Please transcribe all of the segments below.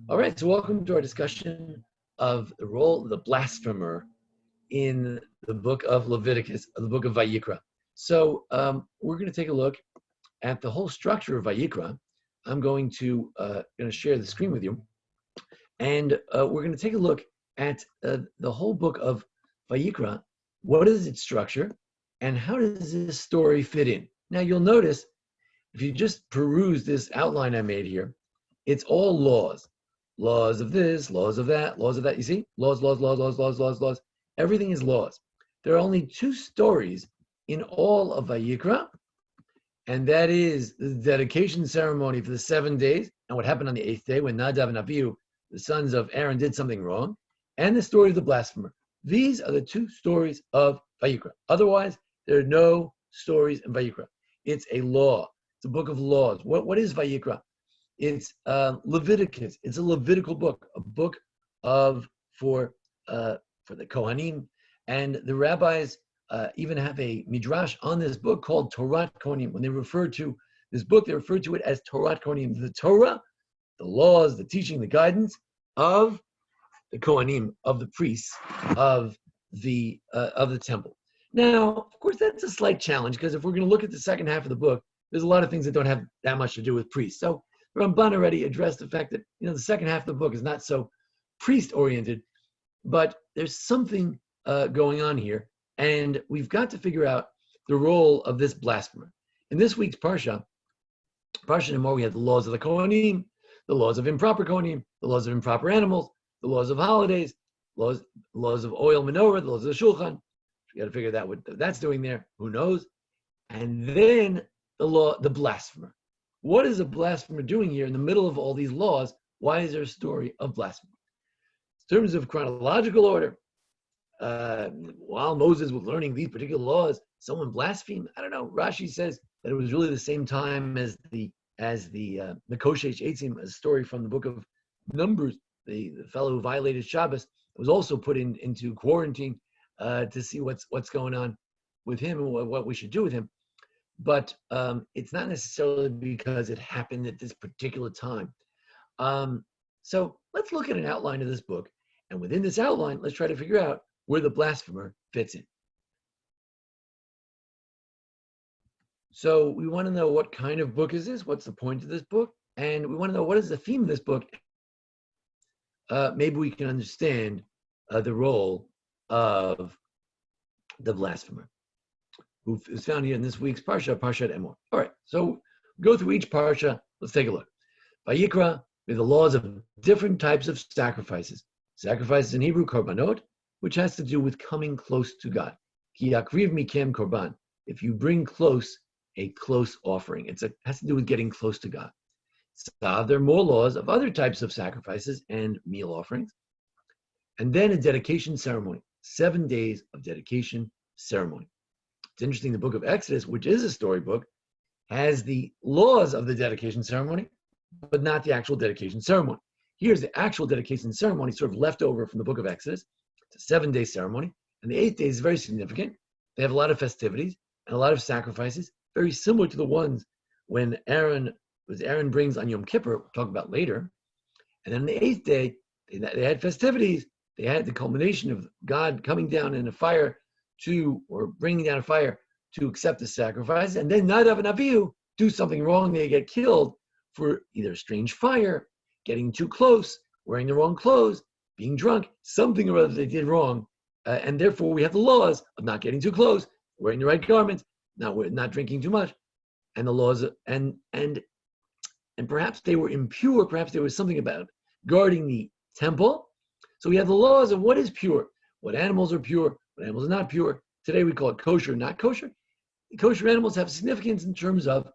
All right, so welcome to our discussion of the role of the blasphemer in the book of Leviticus, the book of Vayikra. So we're going to take a look at the whole structure of Vayikra. I'm going to share the screen with you, and we're going to take a look at the whole book of Vayikra. What is its structure, and how does this story fit in? Now, you'll notice, if you just peruse this outline I made here, it's all laws. Laws of this, laws of that, laws of that. You see? Laws, laws, laws, laws, laws, laws, laws. Everything is laws. There are only two stories in all of Vayikra, and that is the dedication ceremony for the 7 days, and what happened on the 8th day when Nadav and Avihu, the sons of Aaron, did something wrong, and the story of the blasphemer. These are the two stories of Vayikra. Otherwise, there are no stories in Vayikra. It's a law. It's a book of laws. What is Vayikra? It's Leviticus. It's a Levitical book, a book for the Kohanim, and the rabbis even have a midrash on this book called Torah Kohanim. When they refer to this book, they refer to it as Torah Kohanim. The Torah, the laws, the teaching, the guidance of the Kohanim, of the priests, of the temple. Now, of course, that's a slight challenge, because if we're going to look at the second half of the book, there's a lot of things that don't have that much to do with priests. So Ramban already addressed the fact that the second half of the book is not so priest-oriented, but there's something going on here, and we've got to figure out the role of this blasphemer. In this week's Parsha Nemor, we had the laws of the Kohanim, the laws of improper Kohanim, the laws of improper animals, the laws of holidays, laws of oil menorah, the laws of the Shulchan. We got to figure out what that's doing there. Who knows? And then the blasphemer. What is a blasphemer doing here in the middle of all these laws? Why is there a story of blasphemy? In terms of chronological order, while Moses was learning these particular laws, someone blasphemed. I don't know. Rashi says that it was really the same time as the Koshesh Eitzim, a story from the book of Numbers. The fellow who violated Shabbos was also put into quarantine to see what's going on with him and what we should do with him. But it's not necessarily because it happened at this particular time. So let's look at an outline of this book. And within this outline, let's try to figure out where the blasphemer fits in. So we want to know what kind of book is this? What's the point of this book? And we want to know what is the theme of this book. Maybe we can understand the role of the blasphemer, who is found here in this week's Parsha, Parshat Emor. All right, so go through each Parsha. Let's take a look. Vayikra, with the laws of different types of sacrifices. Sacrifices in Hebrew, korbanot, which has to do with coming close to God. Ki yakriv mikem korban. If you bring a close offering. It has to do with getting close to God. There are more laws of other types of sacrifices and meal offerings. And then a dedication ceremony. 7 days of dedication ceremony. It's interesting, the book of Exodus, which is a storybook, has the laws of the dedication ceremony, but not the actual dedication ceremony. Here's the actual dedication ceremony, sort of left over from the book of Exodus. It's a 7-day ceremony, and the 8th day is very significant. They have a lot of festivities and a lot of sacrifices, very similar to the ones when Aaron brings on Yom Kippur, we'll talk about later. And then the 8th day, they had festivities. They had the culmination of God coming down in a fire or bringing down a fire to accept the sacrifice. And then Nadav and Avihu do something wrong. They get killed for either strange fire, getting too close, wearing the wrong clothes, being drunk, something or other they did wrong. And therefore we have the laws of not getting too close, wearing the right garments, not drinking too much. And the laws, and perhaps they were impure, perhaps there was something about guarding the temple. So we have the laws of what is pure, what animals are pure, what animals are not pure. Today we call it kosher, not kosher. The kosher animals have significance in terms of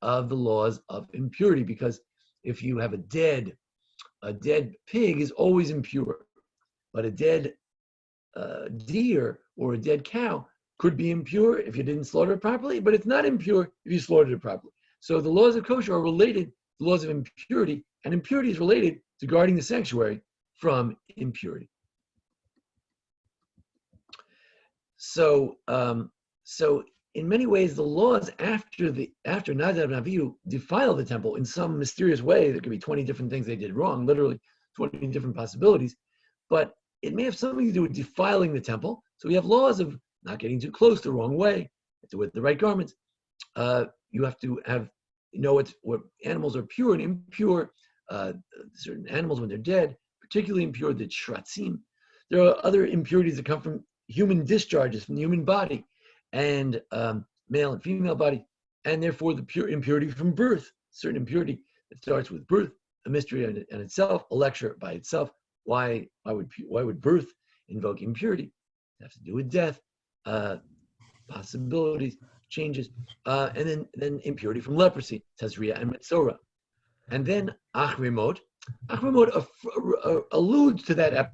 the laws of impurity, because if you have a dead pig is always impure, but a dead deer or a dead cow could be impure if you didn't slaughter it properly, but it's not impure if you slaughtered it properly. So the laws of kosher are related to the laws of impurity, and impurity is related to guarding the sanctuary from impurity. So in many ways, the laws after Nadav and Avihu defile the temple in some mysterious way. There could be 20 different things they did wrong, literally 20 different possibilities. But it may have something to do with defiling the temple. So we have laws of not getting too close the wrong way, you have to wear the right garments. You have to know what animals are pure and impure. Certain animals, when they're dead, particularly impure, the shratzim. There are other impurities that come from human discharges from the human body, and male and female body, and therefore the pure impurity from birth, certain impurity that starts with birth, a mystery in itself, a lecture by itself. Why would birth invoke impurity? It has to do with death, possibilities, changes, and then impurity from leprosy, Tazria and Metzora. And then Achrimot. Achrimot alludes to that,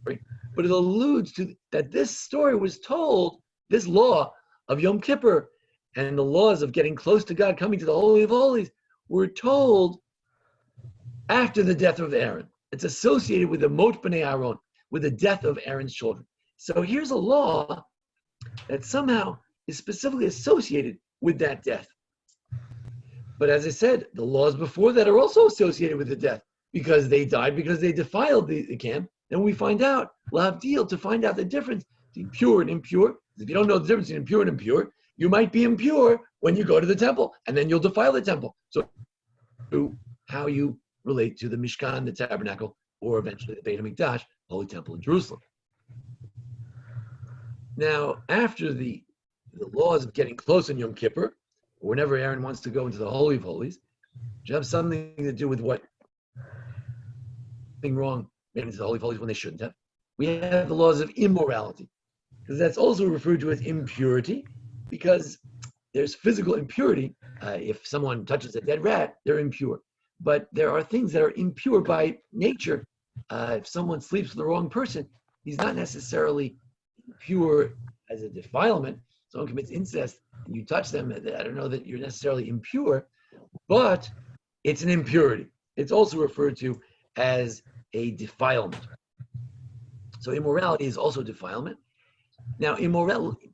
but it alludes to that this story was told, this law of Yom Kippur and the laws of getting close to God, coming to the Holy of Holies, were told after the death of Aaron. It's associated with the Mot B'nai Aaron, with the death of Aaron's children. So here's a law that somehow is specifically associated with that death. But as I said, the laws before that are also associated with the death because they died, because they defiled the camp. Then we find out, l'havdil, to find out the difference between pure and impure. If you don't know the difference between impure and impure, you might be impure when you go to the temple, and then you'll defile the temple. So how you relate to the Mishkan, the tabernacle, or eventually the Beit HaMikdash, Holy Temple in Jerusalem. Now, after the laws of getting close in Yom Kippur, or whenever Aaron wants to go into the Holy of Holies, which have something to do with what thing wrong made into the Holy of Holies when they shouldn't have. We have the laws of immorality, because that's also referred to as impurity, because there's physical impurity. If someone touches a dead rat, they're impure. But there are things that are impure by nature. If someone sleeps with the wrong person, he's not necessarily impure as a defilement. Someone commits incest and you touch them, I don't know that you're necessarily impure, but it's an impurity. It's also referred to as a defilement. So immorality is also defilement. Now,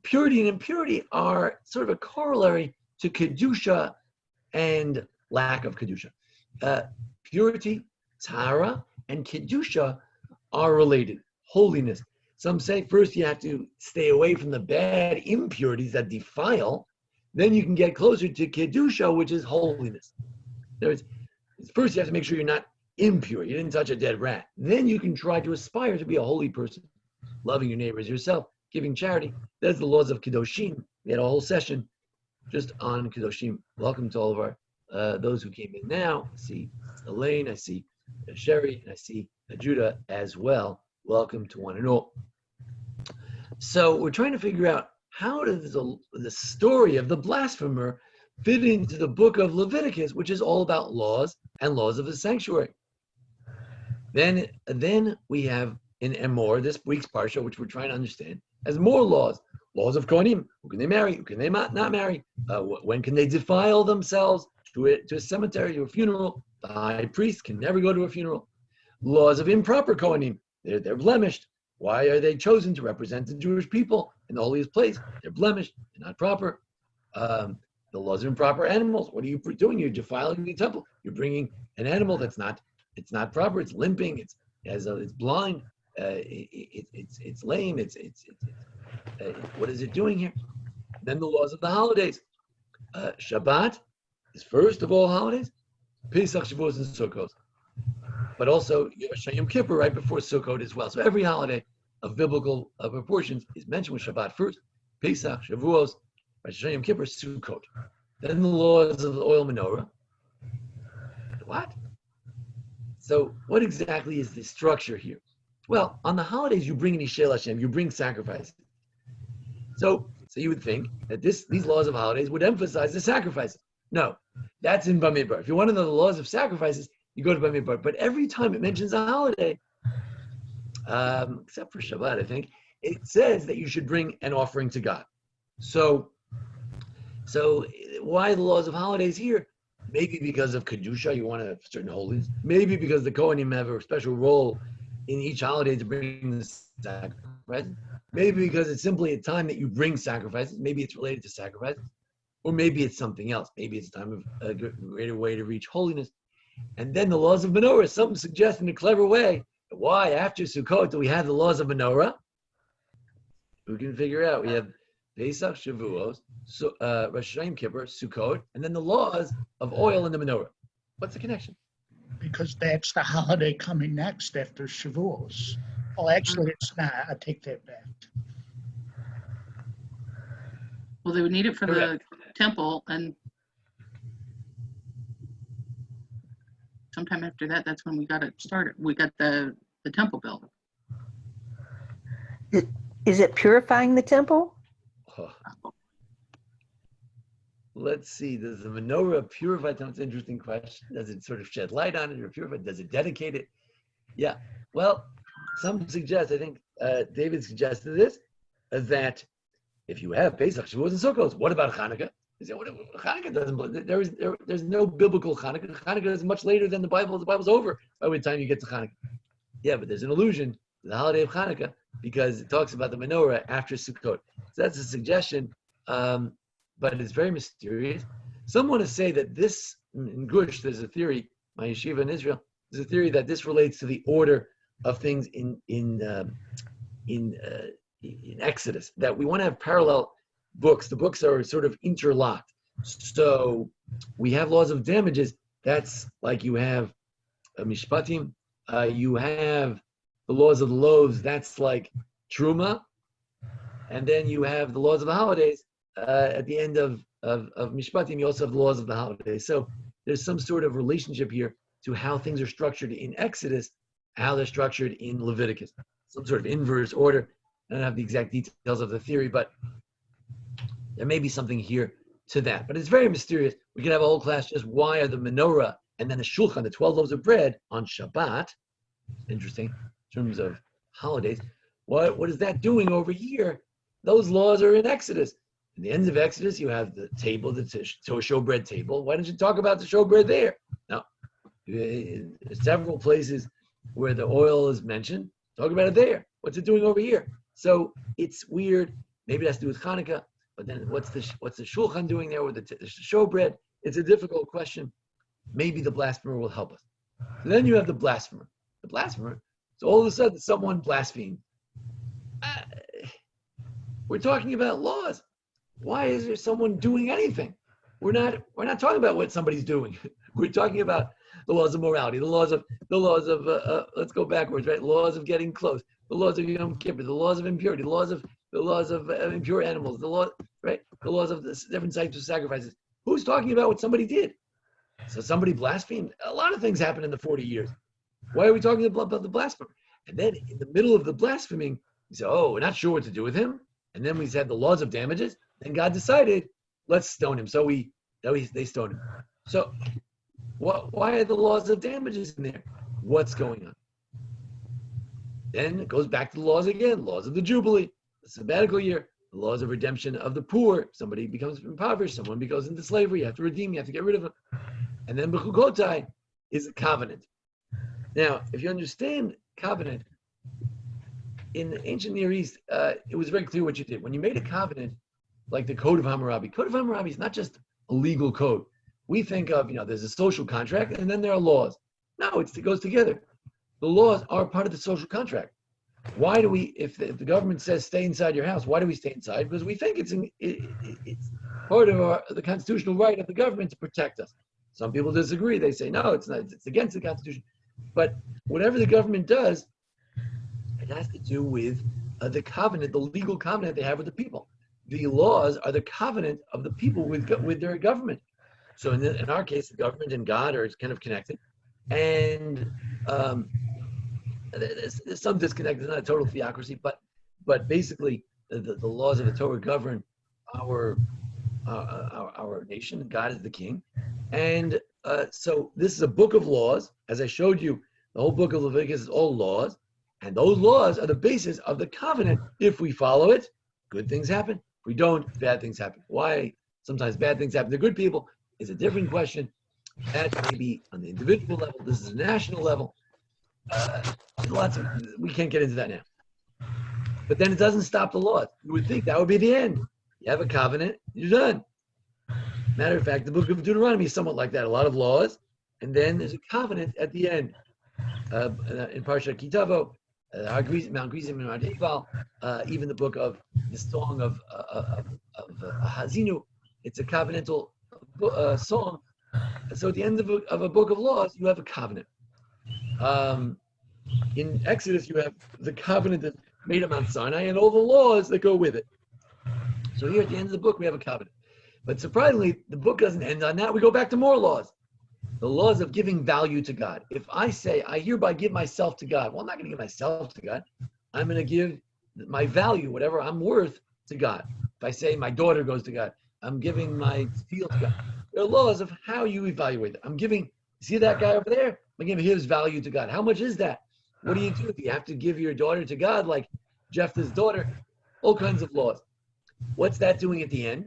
purity and impurity are sort of a corollary to kedusha and lack of kedusha. Purity, tara, and kedusha are related. Holiness. Some say first you have to stay away from the bad impurities that defile, then you can get closer to kedusha, which is holiness. First you have to make sure you're not impure. You didn't touch a dead rat. Then you can try to aspire to be a holy person, loving your neighbor as yourself, giving charity. That's the laws of Kedoshim. We had a whole session just on Kedoshim. Welcome to all of our those who came in now. I see Elaine, I see Sherry, and I see Judah as well. Welcome to one and all. So we're trying to figure out, how does the story of the blasphemer fit into the book of Leviticus, which is all about laws and laws of the sanctuary. Then we have in Emor, this week's parsha, which we're trying to understand, has more laws. Laws of Kohanim. Who can they marry? Who can they not marry? When can they defile themselves to a cemetery, to a funeral? The high priest can never go to a funeral. Laws of improper Kohanim. They're blemished. Why are they chosen to represent the Jewish people in the holiest place? They're blemished. They're not proper. The laws of improper animals. What are you doing? You're defiling the temple. You're bringing an animal that's not. It's not proper. It's limping. It's blind. It's lame. What is it doing here? Then the laws of the holidays. Shabbat is first of all holidays. Pesach, Shavuos, and Sukkot. But also Yom Kippur right before Sukkot as well. So every holiday of biblical proportions is mentioned with Shabbat first. Pesach, Shavuos, Yom Kippur, Sukkot. Then the laws of the oil menorah. What? So what exactly is the structure here? Well, on the holidays you bring an Ishel Hashem, you bring sacrifices. So you would think that these laws of holidays would emphasize the sacrifices. No, that's in Bamidbar. If you want to know the laws of sacrifices, you go to Bamidbar. But every time it mentions a holiday, except for Shabbat, I think, it says that you should bring an offering to God. So why the laws of holidays here? Maybe because of Kedusha, you want a certain holiness. Maybe because the Kohanim have a special role in each holiday to bring the sacrifices. Maybe because it's simply a time that you bring sacrifices. Maybe it's related to sacrifices. Or maybe it's something else. Maybe it's a time of a greater way to reach holiness. And then the laws of menorah, some suggest in a clever way, why after Sukkot do we have the laws of menorah? We can figure out. We have Pesach, Shavuos, Rosh Hashanah, Kippur, Sukkot, and then the laws of oil and the menorah. What's the connection? Because that's the holiday coming next after Shavuos. Well, actually, it's not. I take that back. Well, they would need it for Correct. the temple, and sometime after that, that's when we got it started. We got the temple built. Is it purifying the temple? Oh. Let's see. Does the menorah purify? That's an interesting question. Does it sort of shed light on it or purify? Does it dedicate it? Yeah. Well, some suggest, I think David suggested this, that if you have Pesach, Shavuos, and Sukkot, what about Hanukkah? He said, Hanukkah doesn't. There's no biblical Hanukkah. Hanukkah is much later than the Bible. The Bible's over by the time you get to Hanukkah. Yeah, but there's an allusion to the holiday of Hanukkah because it talks about the menorah after Sukkot. So that's a suggestion, but it's very mysterious. Some want to say that this, in Gush, there's a theory, my yeshiva in Israel, there's a theory that this relates to the order of things in Exodus, that we want to have parallel books. The books are sort of interlocked. So we have laws of damages. That's like you have Mishpatim. You have the laws of the loaves. That's like Truma. And then you have the laws of the holidays. At the end of Mishpatim, you also have the laws of the holidays. So there's some sort of relationship here to how things are structured in Exodus, how they're structured in Leviticus. Some sort of inverse order. I don't have the exact details of the theory, but there may be something here to that. But it's very mysterious. We could have a whole class just why are the menorah and then the shulchan, the 12 loaves of bread on Shabbat. Interesting in terms of holidays. What is that doing over here? Those laws are in Exodus. In the end of Exodus, you have the table, the showbread table. Why don't you talk about the showbread there? Now, several places where the oil is mentioned, talk about it there. What's it doing over here? So it's weird. Maybe it has to do with Hanukkah, but then what's the shulchan doing there with the showbread? It's a difficult question. Maybe the blasphemer will help us. So then you have the blasphemer. The blasphemer. So all of a sudden, someone blasphemed. We're talking about laws. Why is there someone doing anything? We're not talking about what somebody's doing. We're talking about the laws of morality, the laws of let's go backwards, right? Laws of getting close, the laws of Yom Kippur, the laws of impurity, the laws of impure animals, the laws of the different types of sacrifices. Who's talking about what somebody did? So somebody blasphemed. A lot of things happened in the 40 years. Why are we talking about the blasphemer? And then in the middle of the blaspheming, we say, oh, we're not sure what to do with him. And then we said the laws of damages. Then God decided, let's stone him. So they stoned him. So why are the laws of damages in there? What's going on? Then it goes back to the laws again, laws of the Jubilee, the sabbatical year, the laws of redemption of the poor. Somebody becomes impoverished, someone goes into slavery, you have to redeem, you have to get rid of him. And then Bechukotai is a covenant. Now, if you understand covenant, in the ancient Near East, it was very clear what you did. When you made a covenant, like the Code of Hammurabi is not just a legal code. We think of, there's a social contract and then there are laws. No, it goes together. The laws are part of the social contract. Why do we, if the government says stay inside your house, why do we stay inside? Because we think it's part of the constitutional right of the government to protect us. Some people disagree. They say, no, it's not. It's against the Constitution. But whatever the government does, it has to do with the covenant, the legal covenant they have with the people. The laws are the covenant of the people with their government. So in our case, the government and God are kind of connected. And there's some disconnect. It's not a total theocracy, but basically the laws of the Torah govern our nation. God is the king. And so this is a book of laws. As I showed you, the whole book of Leviticus is all laws. And those laws are the basis of the covenant. If we follow it, good things happen. If we don't, bad things happen. Why sometimes bad things happen to good people is a different question. That may be on the individual level. This is a national level. We can't get into that now. But then it doesn't stop the laws. You would think that would be the end. You have a covenant, you're done. Matter of fact, the book of Deuteronomy is somewhat like that. A lot of laws, and then there's a covenant at the end. In Parsha Kitavo, Mount Gerizim and Mount Ebal, even the book of the song of Hazinu, it's a covenantal song. So at the end of a book of laws, you have a covenant. In Exodus, you have the covenant that's made at Mount Sinai and all the laws that go with it. So here at the end of the book, we have a covenant. But surprisingly, the book doesn't end on that. We go back to more laws. The laws of giving value to God. If I say, I hereby give myself to God, well, I'm not going to give myself to God. I'm going to give my value, whatever I'm worth, to God. If I say my daughter goes to God, I'm giving my field to God. There are laws of how you evaluate it. I'm giving, see that guy over there? I'm giving his value to God. How much is that? What do you do? Do you have to give your daughter to God like Jephthah's daughter? All kinds of laws. What's that doing at the end?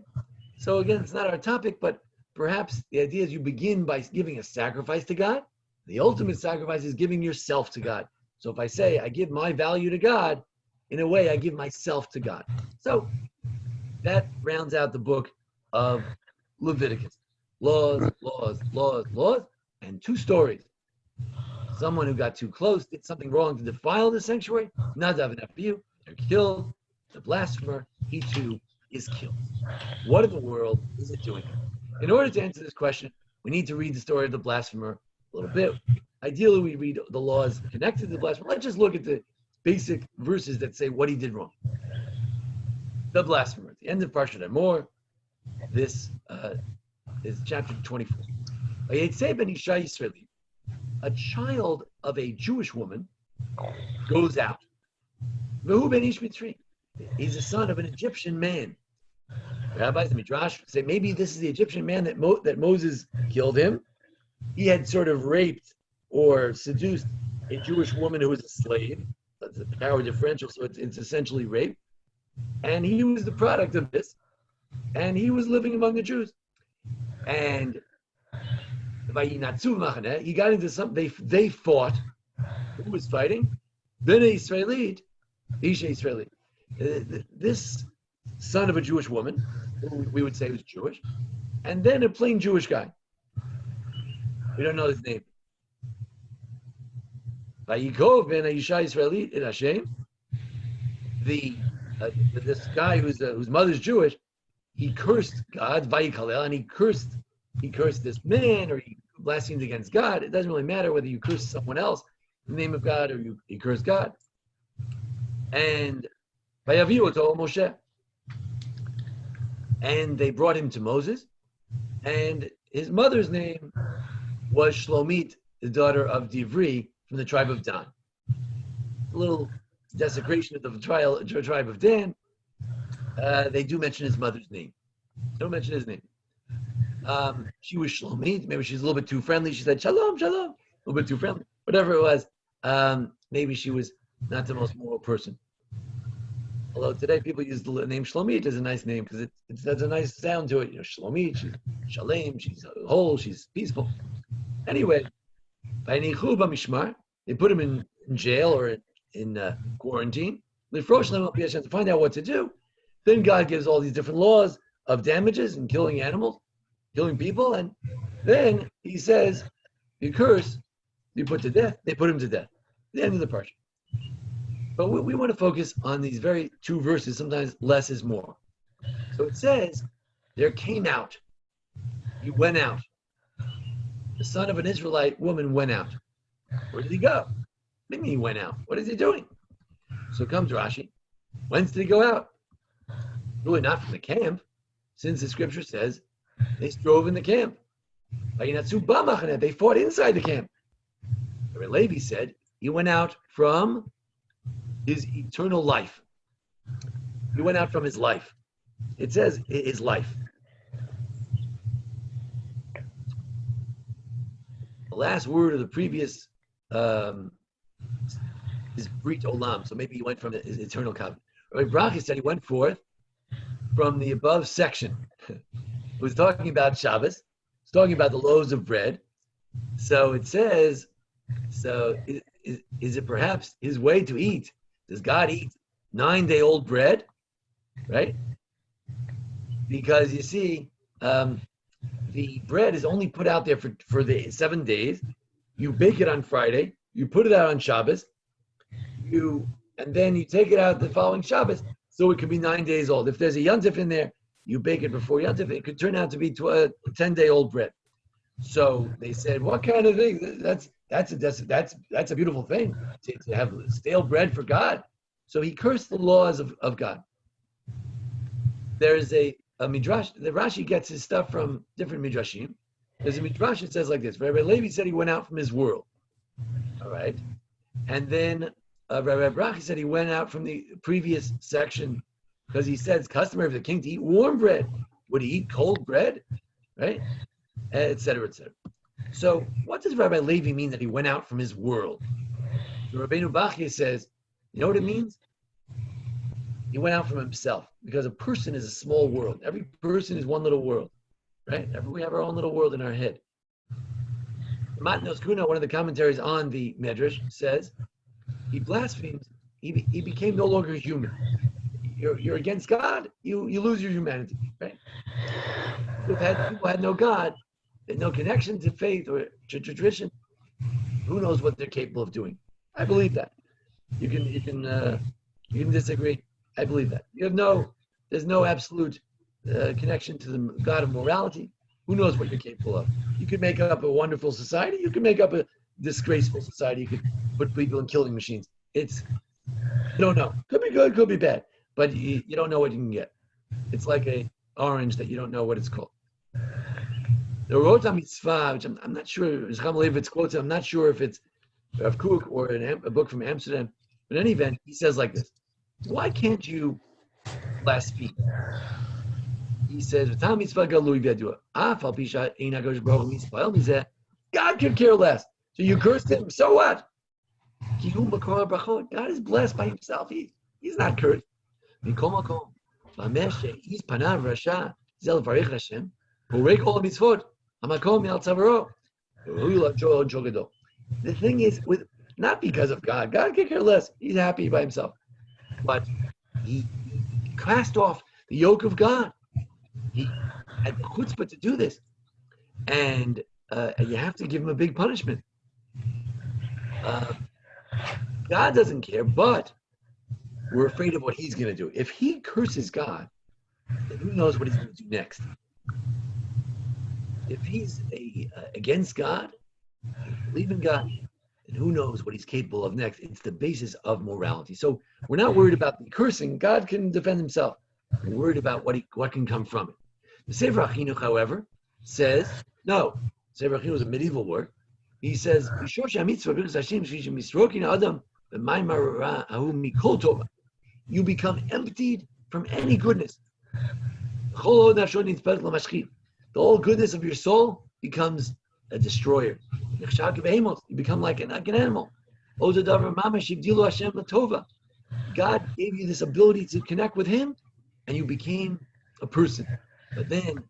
So again, it's not our topic, but perhaps the idea is you begin by giving a sacrifice to God. The ultimate sacrifice is giving yourself to God. So if I say I give my value to God, in a way I give myself to God. So that rounds out the book of Leviticus. Laws, laws, laws, laws, and two stories. Someone who got too close did something wrong to defile the sanctuary. Nadav and Abihu, they're killed. The blasphemer, he too is killed. What in the world is it doing? In order to answer this question, we need to read the story of the blasphemer a little bit. Ideally, we read the laws connected to the blasphemer. Let's just look at the basic verses that say what he did wrong. The blasphemer. At the end of Parshat Emor, this is chapter 24. A child of a Jewish woman goes out. He's the son of an Egyptian man. Rabbis, the Midrash say maybe this is the Egyptian man that Moses killed him. He had sort of raped or seduced a Jewish woman who was a slave. That's a power differential, so it's essentially rape. And he was the product of this. And he was living among the Jews. And he got into something, they fought. Who was fighting? Bnei Israelite, Isha Israelite. This son of a Jewish woman, who we would say was Jewish, and then a plain Jewish guy. We don't know his name. Vayikra ben Isha Israelite in Anshei. This guy whose mother's Jewish, he cursed God, Vayikra, and he cursed this man, or he blasphemed against God. It doesn't really matter whether you curse someone else in the name of God or you curse God. And Vayaviu told Moshe. And they brought him to Moses, and his mother's name was Shlomit, the daughter of Divri from the tribe of Dan. A little desecration of the tribe of Dan. They do mention his mother's name. They don't mention his name. She was Shlomit. Maybe she's a little bit too friendly. She said, Shalom, shalom. A little bit too friendly. Whatever it was. Maybe she was not the most moral person. Although today people use the name Shlomit as a nice name because it has a nice sound to it. You know, Shlomit, she's shalem, she's whole, she's peaceful. Anyway, they put him in jail or in quarantine. To find out what to do. Then God gives all these different laws of damages and killing animals, killing people, and then he says, you curse, you put to death, they put him to death. The end of the parsha. But we want to focus on these very two verses. Sometimes less is more. So it says, there came out. He went out. The son of an Israelite woman went out. Where did he go? What do you mean he went out? What is he doing? So comes Rashi. Whence did he go out? Really not from the camp, since the scripture says they strove in the camp. They fought inside the camp. Levi said he went out from his eternal life. He went out from his life. It says his life. The last word of the previous is Brit Olam. So maybe he went from his eternal covenant. Rabbi Bracha said he went forth from the above section. It was talking about Shabbos. It's talking about the loaves of bread. So it says, is it perhaps his way to eat? Does God eat 9-day-old bread? Right? Because you see, the bread is only put out there for the 7 days. You bake it on Friday. You put it out on Shabbos. And then you take it out the following Shabbos, so it could be 9 days old. If there's a Yontif in there, you bake it before Yontif. It could turn out to be 10-day-old bread. So they said, what kind of thing? That's a beautiful thing to have stale bread for God. So he cursed the laws of God. There's a midrash. The Rashi gets his stuff from different midrashim. There's a midrash that says like this: Rabbi Levi said he went out from his world. All right, and then Rabbi Brachi said he went out from the previous section because he said it's customary for the king to eat warm bread. Would he eat cold bread? Right, etc., etc. So, what does Rabbi Levi mean that he went out from his world? So Rabbeinu Bachya says, you know what it means? He went out from himself, because a person is a small world. Every person is one little world, right? We have our own little world in our head. Matnos Kuna, one of the commentaries on the Medrash, says he blasphemed. He became no longer human. You're against God. You lose your humanity, right? People had no God, they had no connection to faith or to tradition. Who knows what they're capable of doing? I believe that. You can disagree. I believe that. There's no absolute connection to the God of morality. Who knows what you're capable of? You could make up a wonderful society. You could make up a disgraceful society. You could put people in killing machines. You don't know. Could be good, could be bad. But you don't know what you can get. It's like a orange that you don't know what it's called. The Rota Mitzvah, which I'm not sure, Leibowitz quotes it, I'm not sure if it's Rav Kook or a book from Amsterdam. But in any event, he says like this: why can't you blaspheme? He says, God could care less. So you cursed him, so what? God is blessed by himself. He's not cursed. The thing is, not because of God. God could care less. He's happy by himself. But he cast off the yoke of God. He had the chutzpah to do this. And you have to give him a big punishment. God doesn't care, but we're afraid of what he's going to do. If he curses God, then who knows what he's going to do next? If he's against God, believe in God, and who knows what he's capable of next. It's the basis of morality. So we're not worried about the cursing. God can defend himself. We're worried about what can come from it. The Sefer HaChinuch, however, says, no, Sefer HaChinuch is a medieval work. He says, you become emptied from any goodness. The whole goodness of your soul becomes a destroyer. You become like an animal. God gave you this ability to connect with him, and you became a person. But then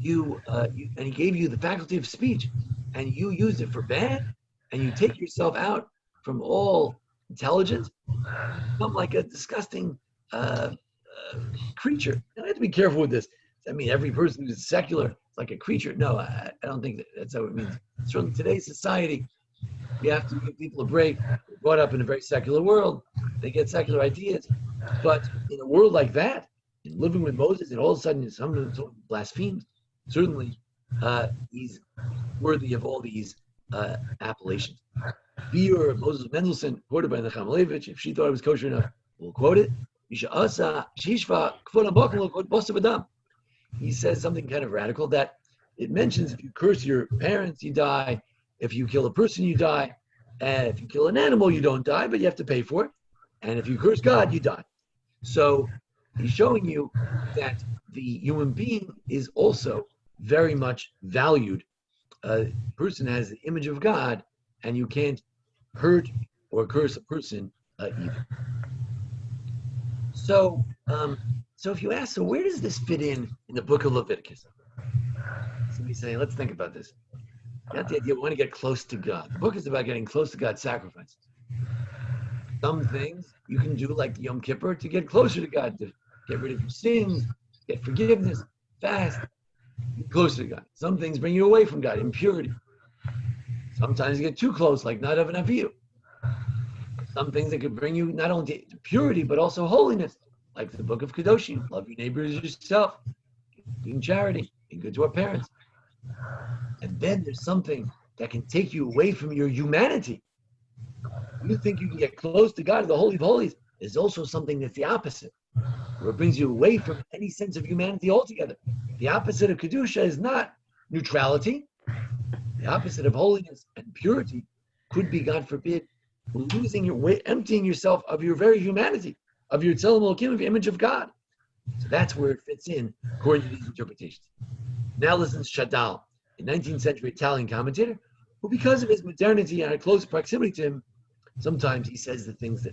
and he gave you the faculty of speech, and you used it for bad, and you take yourself out from all intelligence, you become like a disgusting creature. And I have to be careful with this. I mean, every person who's secular is like a creature. No, I don't think that's how it means. Certainly today's society, we have to give people a break. They're brought up in a very secular world. They get secular ideas. But in a world like that, in living with Moses, and all of a sudden someone blasphemes, certainly he's worthy of all these appellations. Beer, Moses Mendelssohn, quoted by Nachum Leibowitz, if she thought it was kosher enough, we'll quote it. He says something kind of radical, that it mentions if you curse your parents, you die. If you kill a person, you die. And if you kill an animal, you don't die, but you have to pay for it. And if you curse God, you die. So he's showing you that the human being is also very much valued. A person has the image of God, and you can't hurt or curse a person either. So if you ask, so where does this fit in the Book of Leviticus? Somebody say, let's think about this. Got the idea we want to get close to God. The book is about getting close to God's sacrifices. Some things you can do like Yom Kippur to get closer to God, to get rid of your sins, get forgiveness, fast, get closer to God. Some things bring you away from God, impurity. Sometimes you get too close, like not having a view. Some things that could bring you not only to purity, but also holiness, like the book of Kedoshim, love your neighbor as yourself, doing charity, being good to our parents. And then there's something that can take you away from your humanity. You think you can get close to God, the Holy of Holies, is also something that's the opposite, where it brings you away from any sense of humanity altogether. The opposite of Kedusha is not neutrality. The opposite of holiness and purity could be, God forbid, losing your way, emptying yourself of your very humanity, of your Tzelem Elokim, of your image of God. So that's where it fits in, according to these interpretations. Now listen to Shadal, a 19th century Italian commentator, who because of his modernity and our close proximity to him, sometimes he says the things that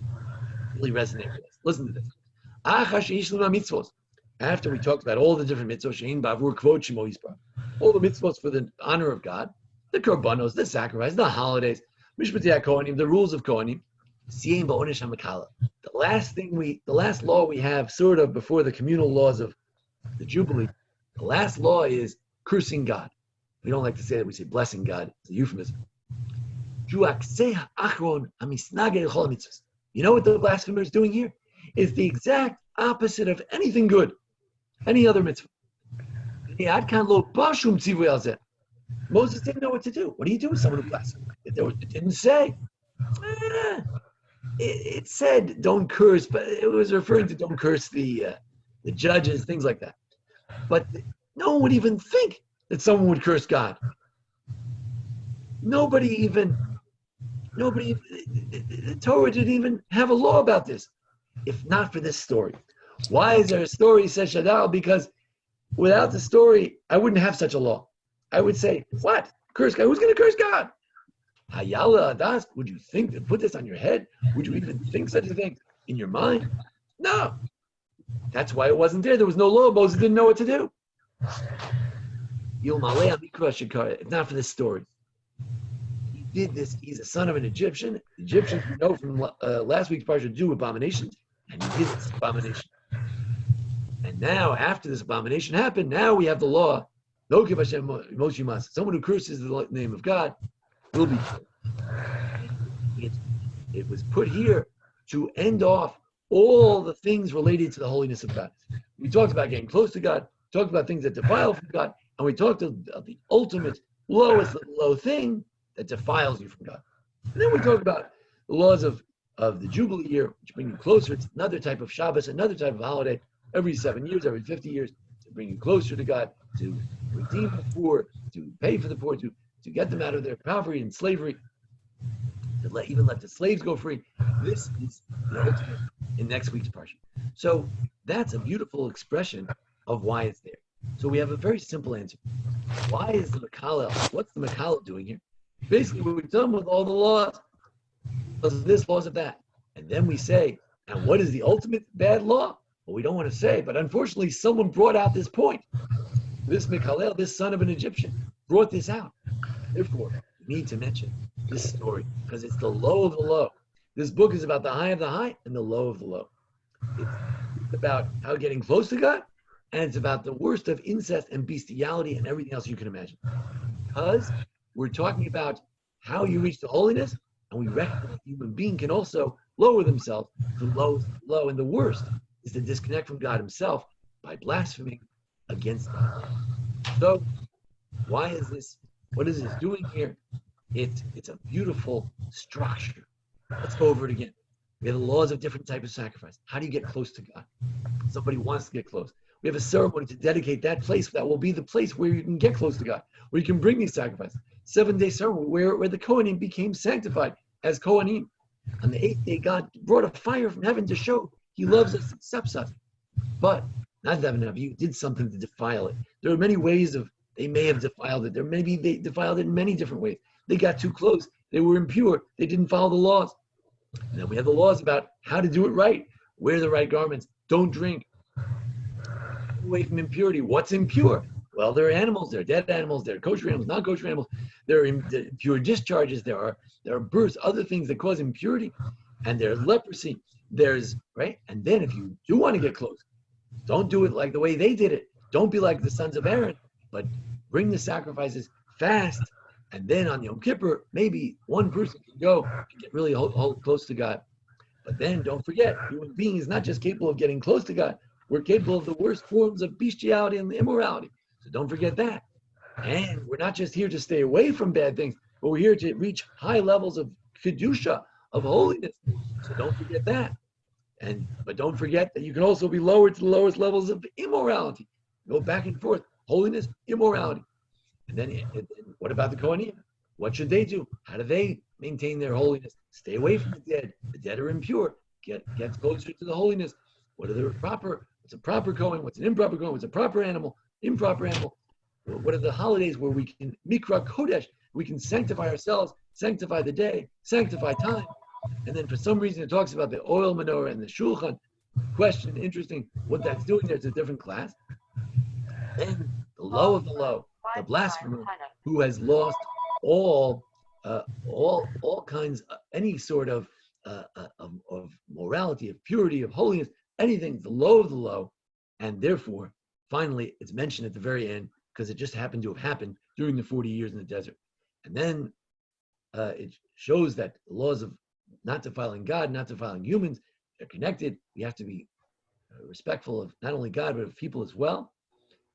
really resonate with us. Listen to this. After we talked about all the different mitzvot, all the mitzvot for the honor of God, the korbanos, the sacrifice, the holidays, the rules of Kohanim, the last law we have sort of before the communal laws of the Jubilee, the last law is cursing God. We don't like to say that, we say blessing God. It's a euphemism. You know what the blasphemer is doing here? It's the exact opposite of anything good, any other mitzvah. Moses didn't know what to do. What do you do with someone who blasphemes? It didn't say. It said don't curse, but it was referring to don't curse the judges, things like that. But no one would even think that someone would curse God. The Torah didn't even have a law about this, if not for this story. Why is there a story, says Shadal? Because without the story, I wouldn't have such a law. I would say, what? Curse God? Who's going to curse God? Hayala Adas, would you think to put this on your head? Would you even think such a thing in your mind? No. That's why it wasn't there. There was no law. Moses didn't know what to do. If not for this story. He did this. He's a son of an Egyptian. Egyptians, we know from last week's parsha, do abominations, and he did this abomination. And now, after this abomination happened, now we have the law. Someone who curses the name of God will be killed. It was put here to end off all the things related to the holiness of God. We talked about getting close to God, talked about things that defile from God, and we talked about the ultimate lowest low thing that defiles you from God. And then we talked about the laws of the Jubilee year, which bring you closer. It's another type of Shabbos, another type of holiday, every 7 years, every 50 years, to bring you closer to God, to redeem the poor, to pay for the poor, to get them out of their poverty and slavery, to even let the slaves go free. This is the ultimate in next week's parsha. So that's a beautiful expression of why it's there. So we have a very simple answer. Why is the Mekalel? What's the Mekalel doing here? Basically, we're done with all the laws. Laws of this, laws of that. And then we say, and what is the ultimate bad law? Well, we don't want to say, but unfortunately, someone brought out this point. This Mekalel, this son of an Egyptian, brought this out. Therefore, we need to mention this story because it's the low of the low. This book is about the high of the high and the low of the low. It's about how getting close to God, and it's about the worst of incest and bestiality and everything else you can imagine. Because we're talking about how you reach the holiness, and we recognize the human being can also lower themselves from low to low, and the worst is to disconnect from God himself by blaspheming against God. So, why is this? What is this doing here? It's a beautiful structure. Let's go over it again. We have the laws of different types of sacrifice. How do you get close to God? Somebody wants to get close. We have a ceremony to dedicate that place. That will be the place where you can get close to God, where you can bring these sacrifices. 7-day ceremony where the Kohanim became sanctified as Kohanim. On the 8th day, God brought a fire from heaven to show he loves us, accepts us. But Nadav and Abihu did something to defile it. There are many ways they may have defiled it. Maybe they defiled it in many different ways. They got too close. They were impure. They didn't follow the laws. And then we have the laws about how to do it right. Wear the right garments. Don't drink. Away from impurity. What's impure? Well, there are animals, there are dead animals, there are kosher animals, non-kosher animals, there are impure discharges, there are births, other things that cause impurity, and there's leprosy, right? And then if you do want to get close, don't do it like the way they did it. Don't be like the sons of Aaron, but bring the sacrifices fast, and then on Yom Kippur, maybe one person can go and get really hold close to God. But then don't forget, human being is not just capable of getting close to God, we're capable of the worst forms of bestiality and immorality. So don't forget that. And we're not just here to stay away from bad things, but we're here to reach high levels of kedusha, of holiness. So don't forget that. But don't forget that you can also be lowered to the lowest levels of immorality. Go back and forth, holiness, immorality. And then what about the Kohanim? What should they do? How do they maintain their holiness? Stay away from the dead. The dead are impure. Get closer to the holiness. What's a proper Kohen? What's an improper Kohen? What's a proper animal? Improper animal? What are the holidays where we can mikra kodesh? We can sanctify ourselves, sanctify the day, sanctify time. And then for some reason it talks about the oil menorah and the shulchan. Question, interesting, what that's doing there. It's a different class. Then the low of the low, the blasphemer, who has lost all kinds, any sort of morality, of purity, of holiness, anything, the low of the low, and therefore, finally, it's mentioned at the very end because it just happened to have happened during the 40 years in the desert. And then it shows that the laws of not defiling God, not defiling humans, they're connected. We have to be respectful of not only God, but of people as well.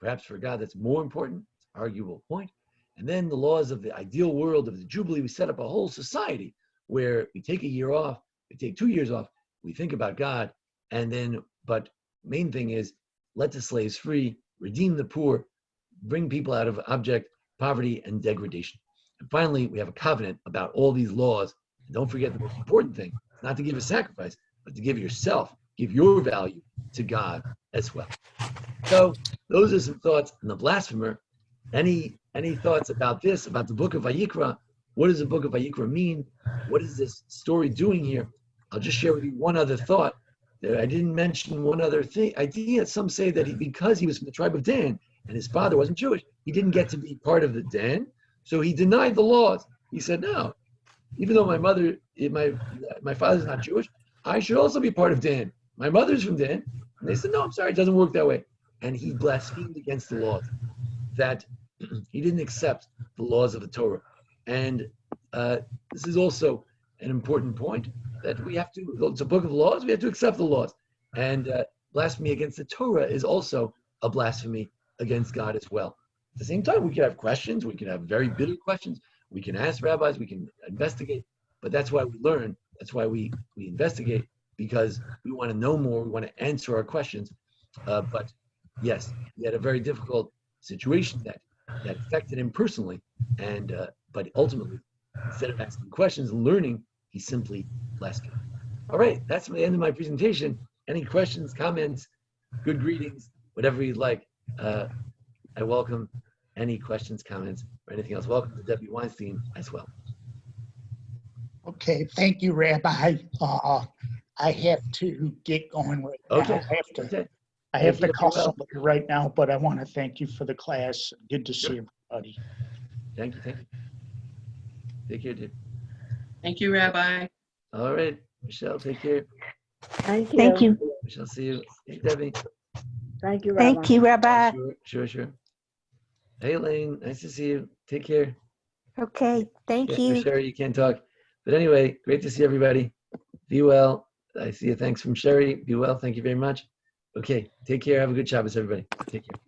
Perhaps for God, that's more important. It's an arguable point. And then the laws of the ideal world of the Jubilee, we set up a whole society where we take a year off, we take 2 years off, we think about God, and then, but main thing is, let the slaves free, redeem the poor, bring people out of abject poverty and degradation. And finally, we have a covenant about all these laws. And don't forget the most important thing, not to give a sacrifice, but to give yourself, give your value to God as well. So those are some thoughts on the blasphemer. Any thoughts about this, about the book of Vayikra? What does the book of Vayikra mean? What is this story doing here? I'll just share with you one other thought. I didn't mention one other idea. Some say that because he was from the tribe of Dan and his father wasn't Jewish, he didn't get to be part of the Dan, so he denied the laws. He said, no, even though my father's not Jewish, I should also be part of Dan. My mother's from Dan. And they said, no, I'm sorry, it doesn't work that way. And he blasphemed against the laws, that he didn't accept the laws of the Torah. And this is also an important point, that we have to, it's a book of laws, we have to accept the laws. And blasphemy against the Torah is also a blasphemy against God as well. At the same time, we can have questions, we can have very bitter questions, we can ask rabbis, we can investigate, but that's why we learn, that's why we investigate, because we want to know more, we want to answer our questions. But yes, he had a very difficult situation that affected him personally, and but ultimately, instead of asking questions and learning, he simply blasphemed. All right, that's the end of my presentation. Any questions, comments, good greetings, whatever you'd like. I welcome any questions, comments, or anything else. Welcome to Debbie Weinstein as well. Okay, thank you, Rabbi. I have to get going right now. Okay. I have to call somebody right now, but I want to thank you for the class. Good to see everybody. Thank you. Take care, dude. Thank you, Rabbi. All right, Michelle, take care. Thank you. Michelle, see you. Hey, Debbie. Thank you, Rabbi. Thank you, Rabbi. Sure. Hey, Elaine, nice to see you. Take care. Okay, thank you. Sherry, you can't talk. But anyway, great to see everybody. Be well. I see you. Thanks from Sherry. Be well. Thank you very much. Okay, take care. Have a good Shabbos, everybody. Take care.